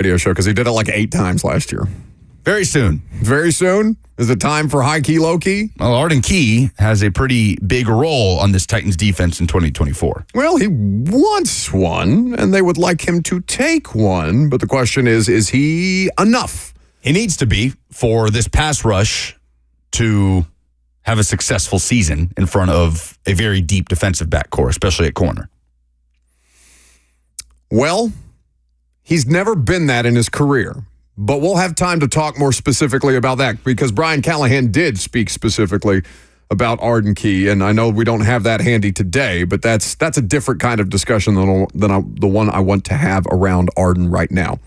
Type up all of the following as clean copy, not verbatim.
radio show because he did it like 8 times last year. Very soon. Very soon? Is it time for high key, low key? Well, Arden Key has a pretty big role on this Titans defense in 2024. Well, he wants one, and they would like him to take one. But the question is he enough? He needs to be for this pass rush to have a successful season in front of a very deep defensive backcourt, especially at corner. Well, he's never been that in his career. But we'll have time to talk more specifically about that because Brian Callahan did speak specifically about Arden Key, and I know we don't have that handy today, but that's a different kind of discussion than the one I want to have around Arden right now.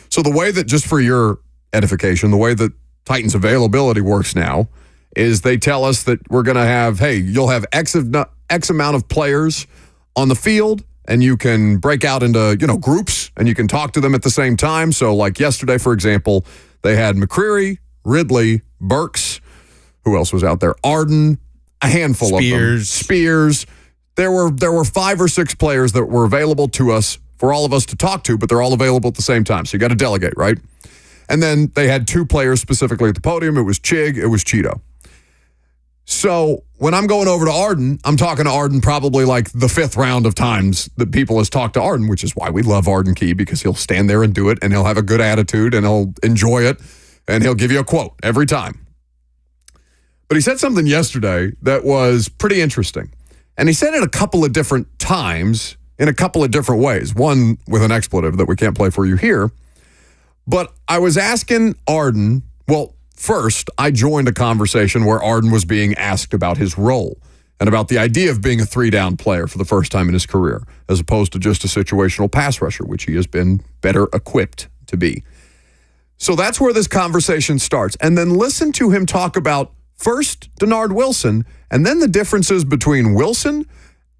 So the way that, just for your edification, the way that Titans availability works now is they tell us that we're going to have, hey, you'll have X amount of players on the field, and you can break out into, groups, and you can talk to them at the same time. So like yesterday, for example, they had McCreary, Ridley, Burks. Who else was out there? Arden, a handful of them. Spears. There were 5 or 6 players that were available to us for all of us to talk to, but they're all available at the same time. So you got to delegate, right? And then they had 2 players specifically at the podium. It was Chig, it was Cheeto. So when I'm going over to Arden, I'm talking to Arden probably like the 5th round of times that people has talked to Arden, which is why we love Arden Key, because he'll stand there and do it, and he'll have a good attitude, and he'll enjoy it, and he'll give you a quote every time. But he said something yesterday that was pretty interesting. And he said it a couple of different times in a couple of different ways. One with an expletive that we can't play for you here. But I was asking Arden, well, first, I joined a conversation where Arden was being asked about his role and about the idea of being a 3-down player for the first time in his career, as opposed to just a situational pass rusher, which he has been better equipped to be. So that's where this conversation starts. And then listen to him talk about, first, Denard Wilson, and then the differences between Wilson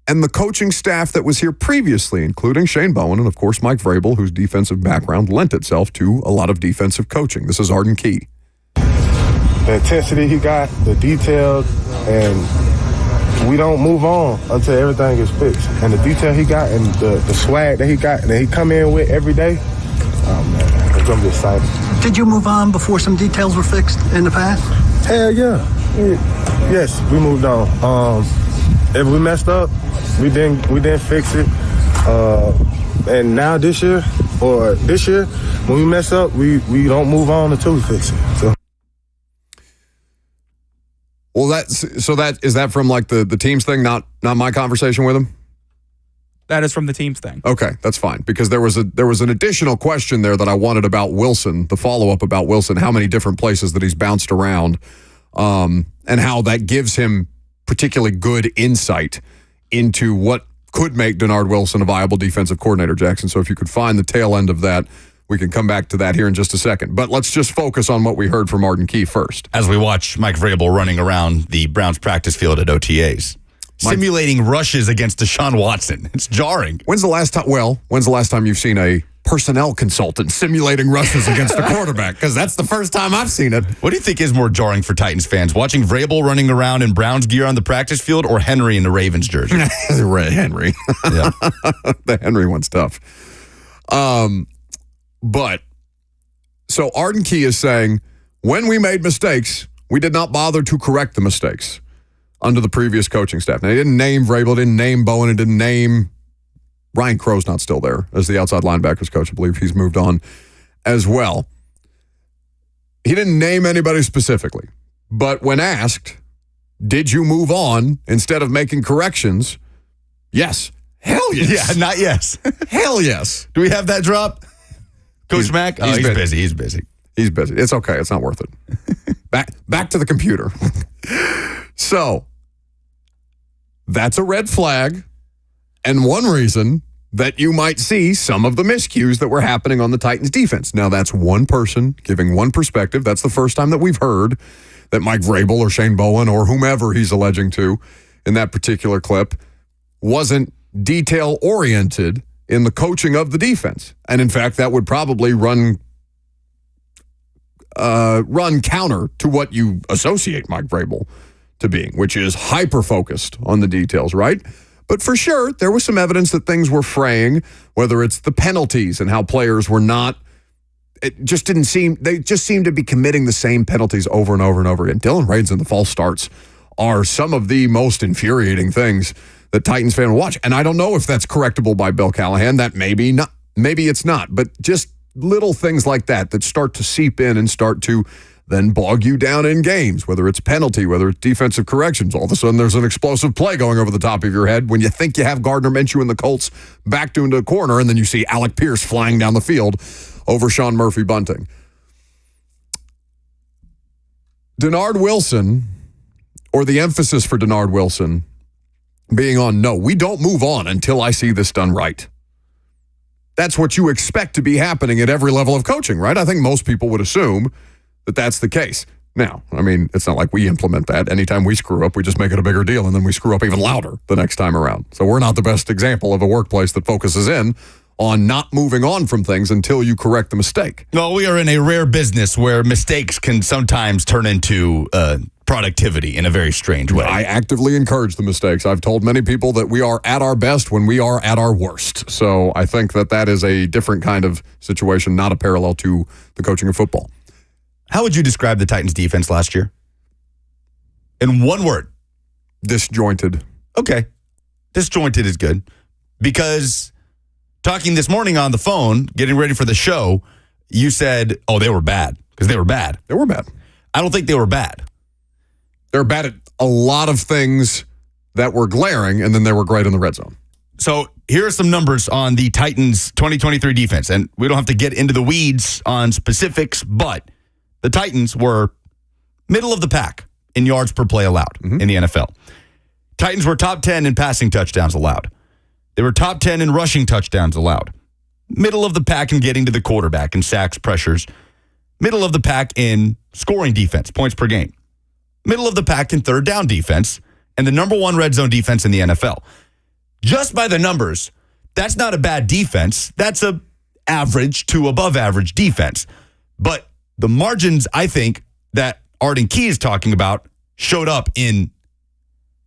and the coaching staff that was here previously, including Shane Bowen and, of course, Mike Vrabel, whose defensive background lent itself to a lot of defensive coaching. This is Arden Key. The intensity he got, the detail, and we don't move on until everything is fixed. And the detail he got and the swag that he got and that he come in with every day, oh man, it's gonna be exciting. Did you move on before some details were fixed in the past? Hell yeah. Yes, we moved on. If we messed up, we didn't fix it. And now this year, when we mess up, we don't move on until we fix it. So. Well, is that from like the teams thing, not my conversation with him? That is from the teams thing. Okay, that's fine, because there was an additional question there that I wanted about Wilson, the follow-up about Wilson, how many different places that he's bounced around, and how that gives him particularly good insight into what could make Denard Wilson a viable defensive coordinator, Jackson. So if you could find the tail end of that, we can come back to that here in just a second. But let's just focus on what we heard from Arden Key first. As we watch Mike Vrabel running around the Browns practice field at OTAs, simulating rushes against Deshaun Watson. It's jarring. When's the last time you've seen a personnel consultant simulating rushes against a quarterback? Because that's the first time I've seen it. What do you think is more jarring for Titans fans? Watching Vrabel running around in Browns gear on the practice field, or Henry in the Ravens jersey? Henry. Yeah. The Henry one's tough. But, so Arden Key is saying, when we made mistakes, we did not bother to correct the mistakes under the previous coaching staff. Now, he didn't name Vrabel, didn't name Bowen, and didn't name Ryan Crow's not still there as the outside linebackers coach. I believe he's moved on as well. He didn't name anybody specifically. But when asked, did you move on instead of making corrections? Yes. Hell yes. Yeah, not yes. Hell yes. Do we have that drop? Coach Mack? Oh, he's busy. He's busy. He's busy. It's okay. It's not worth it. Back to the computer. So, that's a red flag, and one reason that you might see some of the miscues that were happening on the Titans defense. Now, that's one person giving one perspective. That's the first time that we've heard that Mike Vrabel or Shane Bowen or whomever he's alleging to in that particular clip wasn't detail-oriented in the coaching of the defense. And in fact, that would probably run counter to what you associate Mike Vrabel to being, which is hyper-focused on the details, right? But for sure, there was some evidence that things were fraying, whether it's the penalties and how players were not it just didn't seem, they just seemed to be committing the same penalties over and over and over again. Dylan Reising, the false starts are some of the most infuriating things that Titans fan will watch. And I don't know if that's correctable by Bill Callahan. That maybe not, maybe it's not, but just little things like that start to seep in and start to then bog you down in games, whether it's penalty, whether it's defensive corrections. All of a sudden, there's an explosive play going over the top of your head when you think you have Gardner Minshew and the Colts backed into a corner, and then you see Alec Pierce flying down the field over Sean Murphy Bunting. Denard Wilson, or the emphasis for Denard Wilson being on, no, we don't move on until I see this done right. That's what you expect to be happening at every level of coaching, right? I think most people would assume that that's the case. Now, I mean, it's not like we implement that. Anytime we screw up, we just make it a bigger deal, and then we screw up even louder the next time around. So we're not the best example of a workplace that focuses in on not moving on from things until you correct the mistake. Well, we are in a rare business where mistakes can sometimes turn into productivity in a very strange way. I actively encourage the mistakes. I've told many people that we are at our best when we are at our worst. So I think that is a different kind of situation, not a parallel to the coaching of football. How would you describe the Titans defense last year? In one word. Disjointed. Okay. Disjointed is good. Because talking this morning on the phone, getting ready for the show, you said, oh, they were bad. Because they were bad. They were bad. I don't think they were bad. They were bad at a lot of things that were glaring, and then they were great in the red zone. So here are some numbers on the Titans 2023 defense. And we don't have to get into the weeds on specifics, but the Titans were middle of the pack in yards per play allowed in the NFL. Titans were top 10 in passing touchdowns allowed. They were top 10 in rushing touchdowns allowed. Middle of the pack in getting to the quarterback in sacks, pressures. Middle of the pack in scoring defense, points per game. Middle of the pack in third down defense, and the number one red zone defense in the NFL. Just by the numbers, that's not a bad defense. That's a average to above average defense. But the margins, I think, that Arden Key is talking about showed up in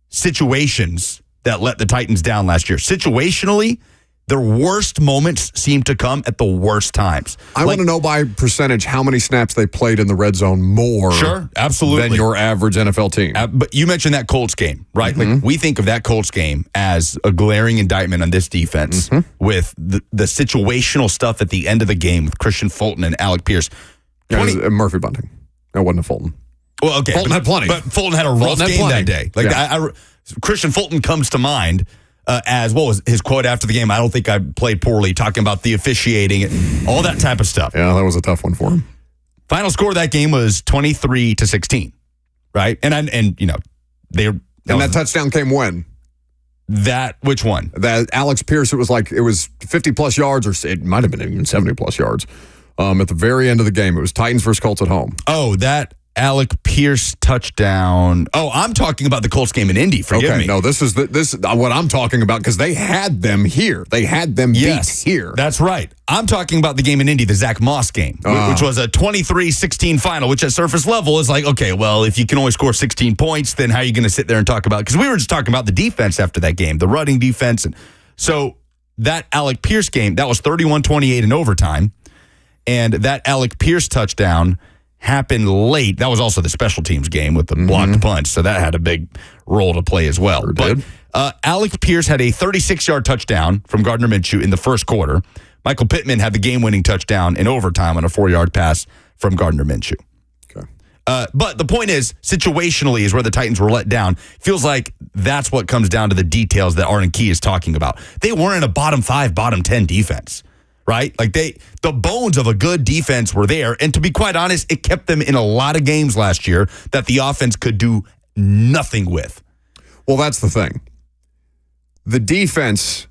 situations that let the Titans down last year. Situationally, their worst moments seem to come at the worst times. I want to know by percentage how many snaps they played in the red zone more absolutely, than your average NFL team. But you mentioned that Colts game, right? Mm-hmm. Like we think of that Colts game as a glaring indictment on this defense with the situational stuff at the end of the game with Christian Fulton and Alec Pierce. Murphy Bunting. That wasn't a Fulton. Well, okay. Fulton had plenty. But Fulton had a rough game that day. Like Christian Fulton comes to mind as, what was his quote after the game? I don't think I played poorly, talking about the officiating, all that type of stuff. Yeah, that was a tough one for him. Final score of that game was 23-16, right? And you know, that touchdown came when? Which one? That Alex Pierce, it was 50-plus yards, or it might have been even 70-plus yards. At the very end of the game, it was Titans versus Colts at home. Oh, that Alec Pierce touchdown. Oh, I'm talking about the Colts game in Indy. Forgive me. No, this is what I'm talking about, because they had them here. They had them beat here. That's right. I'm talking about the game in Indy, the Zach Moss game, which was a 23-16 final, which at surface level is like, okay, well, if you can only score 16 points, then how are you going to sit there and talk about it? Because we were just talking about the defense after that game, the running defense. And so that Alec Pierce game, that was 31-28 in overtime. And that Alec Pierce touchdown happened late. That was also the special teams game with the blocked punch, so that had a big role to play as well. But Alec Pierce had a 36-yard touchdown from Gardner Minshew in the first quarter. Michael Pittman had the game-winning touchdown in overtime on a 4-yard pass from Gardner Minshew. Okay. But the point is, situationally is where the Titans were let down. Feels like that's what comes down to the details that Arden Key is talking about. They weren't a bottom 5, bottom 10 defense. Right? Like the bones of a good defense were there. And to be quite honest, it kept them in a lot of games last year that the offense could do nothing with. Well, that's the thing. The defense,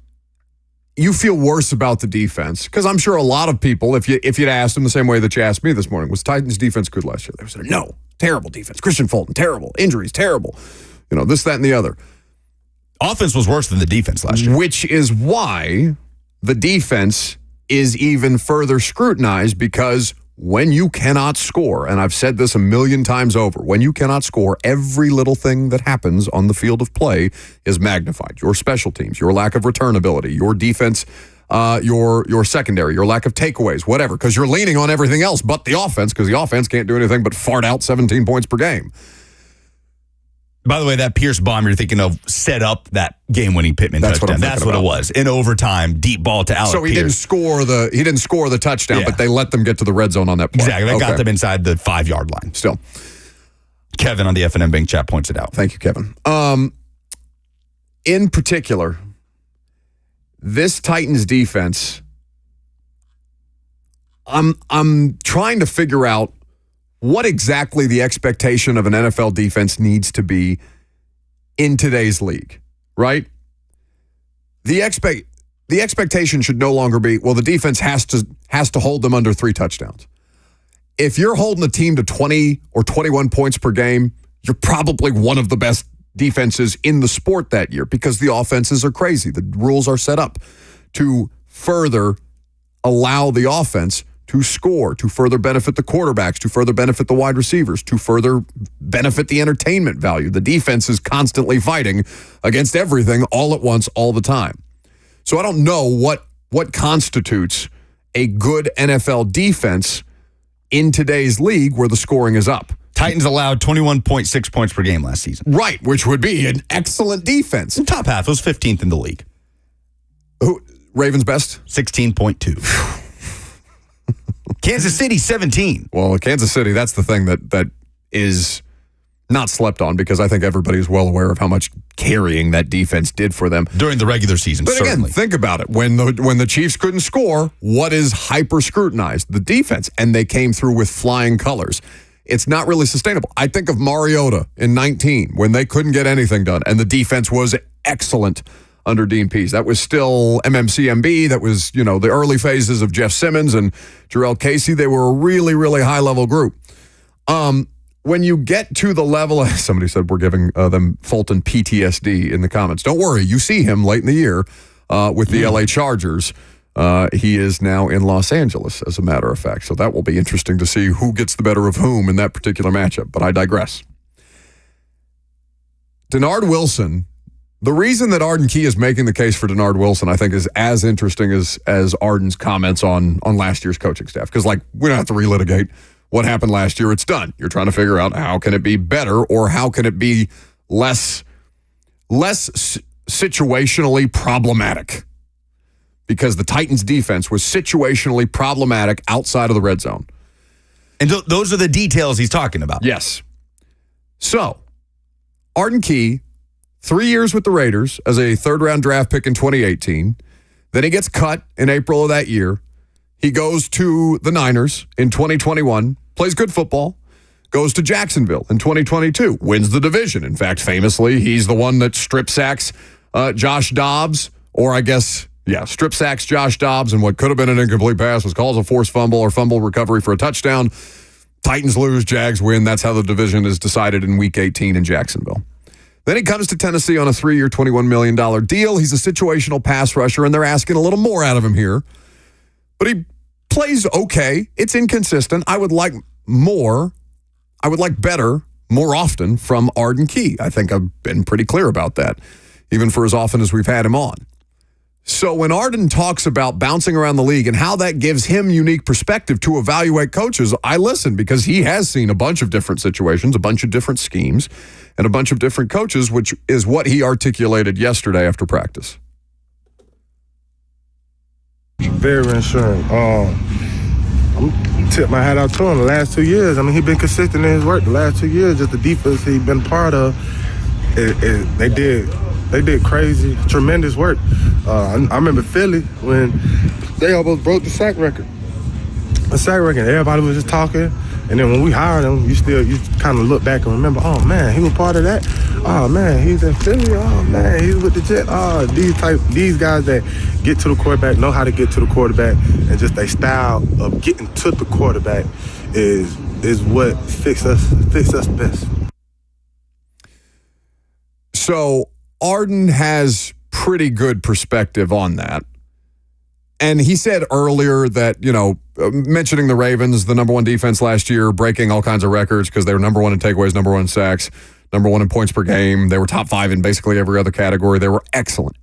you feel worse about the defense, because I'm sure a lot of people, if you'd asked them the same way that you asked me this morning, was Titans defense good last year? They would say, no, terrible defense. Christian Fulton, terrible. Injuries, terrible. You know, this, that, and the other. Offense was worse than the defense last year. Which is why the defense is even further scrutinized, because when you cannot score, and I've said this a million times over, when you cannot score, every little thing that happens on the field of play is magnified. Your special teams, your lack of return ability, your defense your secondary, your lack of takeaways, whatever, because you're leaning on everything else but the offense, because the offense can't do anything but fart out 17 points per game. By the way, that Pierce bomb you're thinking of set up that game-winning Pittman touchdown. That's what it was. In overtime, deep ball to Alec So he Pierce. didn't score the touchdown, but they let them get to the red zone on that play. Exactly. That got them inside the 5-yard line. Still. Kevin on the F&M Bank chat points it out. Thank you, Kevin. In particular, this Titans defense, I'm trying to figure out what exactly the expectation of an NFL defense needs to be in today's league, right? The expectation should no longer be, well, the defense has to hold them under 3 touchdowns. If you're holding a team to 20 or 21 points per game, you're probably one of the best defenses in the sport that year because the offenses are crazy. The rules are set up to further allow the offense to score, to further benefit the quarterbacks, to further benefit the wide receivers, to further benefit the entertainment value. The defense is constantly fighting against everything all at once, all the time. So I don't know what constitutes a good NFL defense in today's league where the scoring is up. Titans allowed 21.6 points per game last season. Right, which would be an excellent defense. The top half was 15th in the league. Who, Ravens best? 16.2. Kansas City, 17. Well, Kansas City, that's the thing that is not slept on because I think everybody is well aware of how much carrying that defense did for them. During the regular season, But certainly. again, think about it. When the Chiefs couldn't score, what is hyper-scrutinized? The defense, and they came through with flying colors. It's not really sustainable. I think of Mariota in 19 when they couldn't get anything done, and the defense was excellent under Dean Pease. That was still MMCMB. That was, the early phases of Jeff Simmons and Jarrell Casey. They were a really, really high-level group. When you get to the level, somebody said we're giving them Fulton PTSD in the comments. Don't worry. You see him late in the year with the LA Chargers. He is now in Los Angeles, as a matter of fact. So that will be interesting to see who gets the better of whom in that particular matchup. But I digress. Denard Wilson. The reason that Arden Key is making the case for Denard Wilson, I think, is as interesting as Arden's comments on last year's coaching staff. Because, we don't have to relitigate what happened last year. It's done. You're trying to figure out how can it be better or how can it be less situationally problematic. Because the Titans' defense was situationally problematic outside of the red zone. And those are the details he's talking about. Yes. So, Arden Key, 3 years with the Raiders as a third-round draft pick in 2018. Then he gets cut in April of that year. He goes to the Niners in 2021, plays good football, goes to Jacksonville in 2022, wins the division. In fact, famously, he's the one that strip sacks Josh Dobbs, or I guess, strip sacks Josh Dobbs, and what could have been an incomplete pass was called a forced fumble or fumble recovery for a touchdown. Titans lose, Jags win. That's how the division is decided in Week 18 in Jacksonville. Then he comes to Tennessee on a 3-year, $21 million deal. He's a situational pass rusher, and they're asking a little more out of him here. But he plays okay. It's inconsistent. I would like more. I would like better more often from Arden Key. I think I've been pretty clear about that, even for as often as we've had him on. So when Arden talks about bouncing around the league and how that gives him unique perspective to evaluate coaches, I listen because he has seen a bunch of different situations, a bunch of different schemes, and a bunch of different coaches, which is what he articulated yesterday after practice. Very reassuring. I'm tip my hat out to him the last 2 years. I mean, he's been consistent in his work the last 2 years. Just the defense he's been part of, they did crazy, tremendous work. I remember Philly when they almost broke the sack record. Everybody was just talking. And then when we hired him, you kind of look back and remember, oh, man, he was part of that. Oh, man, he's in Philly. Oh, man, he's with the Jets. Oh, these guys that get to the quarterback, know how to get to the quarterback, and just their style of getting to the quarterback is what fix us best. So Arden has pretty good perspective on that. And he said earlier that, mentioning the Ravens, the number one defense last year, breaking all kinds of records because they were number one in takeaways, number one in sacks, number one in points per game. They were top 5 in basically every other category. They were excellent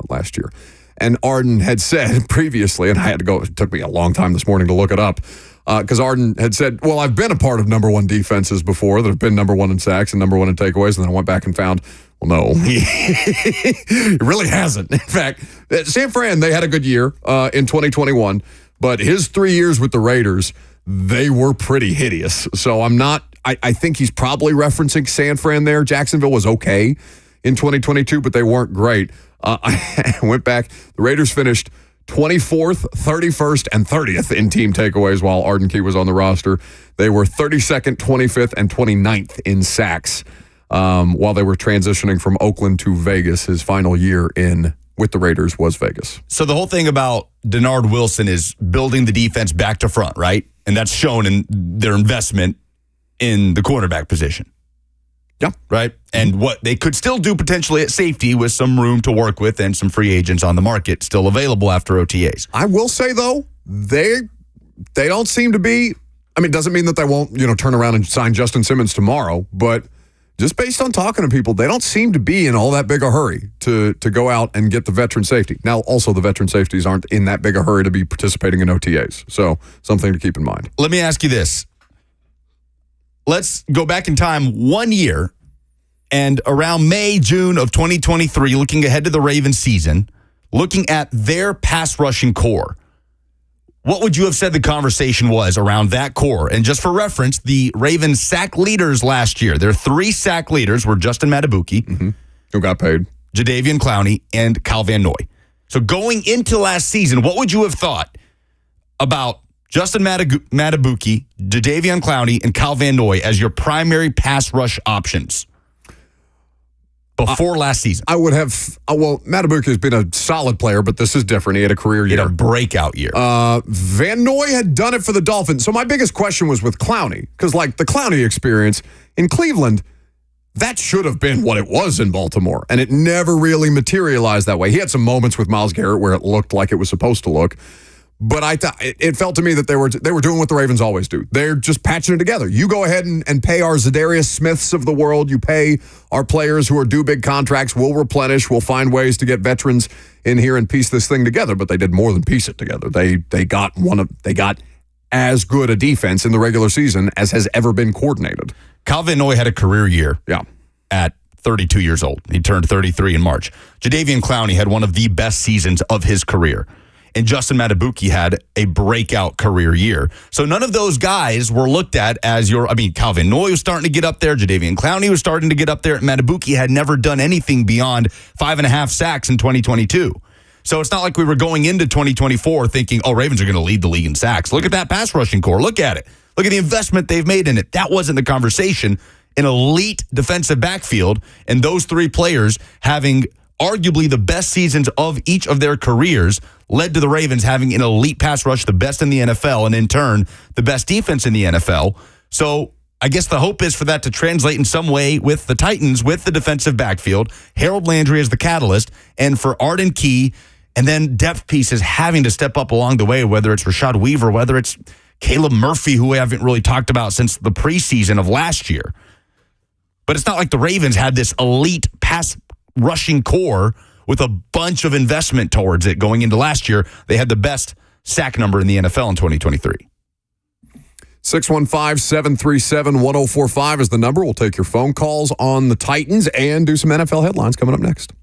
last year. And Arden had said previously, and I had to go, it took me a long time this morning to look it up, because Arden had said, well, I've been a part of number one defenses before that have been number one in sacks and number one in takeaways. And then I went back and found, well, no, he really hasn't. In fact, San Fran, they had a good year in 2021, but his 3 years with the Raiders, they were pretty hideous. So I think he's probably referencing San Fran there. Jacksonville was okay in 2022, but they weren't great. I went back. The Raiders finished 24th, 31st, and 30th in team takeaways while Arden Key was on the roster. They were 32nd, 25th, and 29th in sacks while they were transitioning from Oakland to Vegas. His final year with the Raiders was Vegas. So the whole thing about Denard Wilson is building the defense back to front, right? And that's shown in their investment in the cornerback position. Yeah. Right? And what they could still do potentially at safety with some room to work with and some free agents on the market still available after OTAs. I will say, though, they don't seem to be, I mean, it doesn't mean that they won't, turn around and sign Justin Simmons tomorrow, but just based on talking to people, they don't seem to be in all that big a hurry to go out and get the veteran safety. Now, also, the veteran safeties aren't in that big a hurry to be participating in OTAs, so something to keep in mind. Let me ask you this. Let's go back in time 1 year, and around May, June of 2023, looking ahead to the Ravens season, looking at their pass rushing core, what would you have said the conversation was around that core? And just for reference, the Ravens sack leaders last year, their 3 sack leaders were Justin Matabuki, who got paid, Jadeveon Clowney, and Kyle Van Noy. So going into last season, what would you have thought about Justin Matabuki, Jadeveon Clowney, and Kyle Van Noy as your primary pass rush options before last season? I would have, Matabuki has been a solid player, but this is different. He had a career year. He had a breakout year. Van Noy had done it for the Dolphins. So my biggest question was with Clowney, because like the Clowney experience in Cleveland, that should have been what it was in Baltimore, and it never really materialized that way. He had some moments with Myles Garrett where it looked like it was supposed to look. But I thought it felt to me that they were doing what the Ravens always do. They're just patching it together. You go ahead and pay our Zadarius Smiths of the world. You pay our players who are due big contracts. We'll replenish. We'll find ways to get veterans in here and piece this thing together. But they did more than piece it together. They got as good a defense in the regular season as has ever been coordinated. Kyle Van Noy had a career year. Yeah. At 32 years old. He turned 33 in March. Jadeveon Clowney had one of the best seasons of his career. And Justin Matabuki had a breakout career year. So none of those guys were looked at as Kyle Van Noy was starting to get up there. Jadeveon Clowney was starting to get up there. Matabuki had never done anything beyond 5.5 sacks in 2022. So it's not like we were going into 2024 thinking, Ravens are going to lead the league in sacks. Look at that pass rushing core. Look at it. Look at the investment they've made in it. That wasn't the conversation. An elite defensive backfield and those 3 players having arguably the best seasons of each of their careers led to the Ravens having an elite pass rush, the best in the NFL, and in turn, the best defense in the NFL. So I guess the hope is for that to translate in some way with the Titans, with the defensive backfield, Harold Landry as the catalyst, and for Arden Key, and then depth pieces having to step up along the way, whether it's Rashad Weaver, whether it's Caleb Murphy, who we haven't really talked about since the preseason of last year. But it's not like the Ravens had this elite pass rushing core with a bunch of investment towards it going into last year. They had the best sack number in the NFL in 2023. 615-737-1045 is the number. We'll take your phone calls on the Titans and do some NFL headlines coming up next.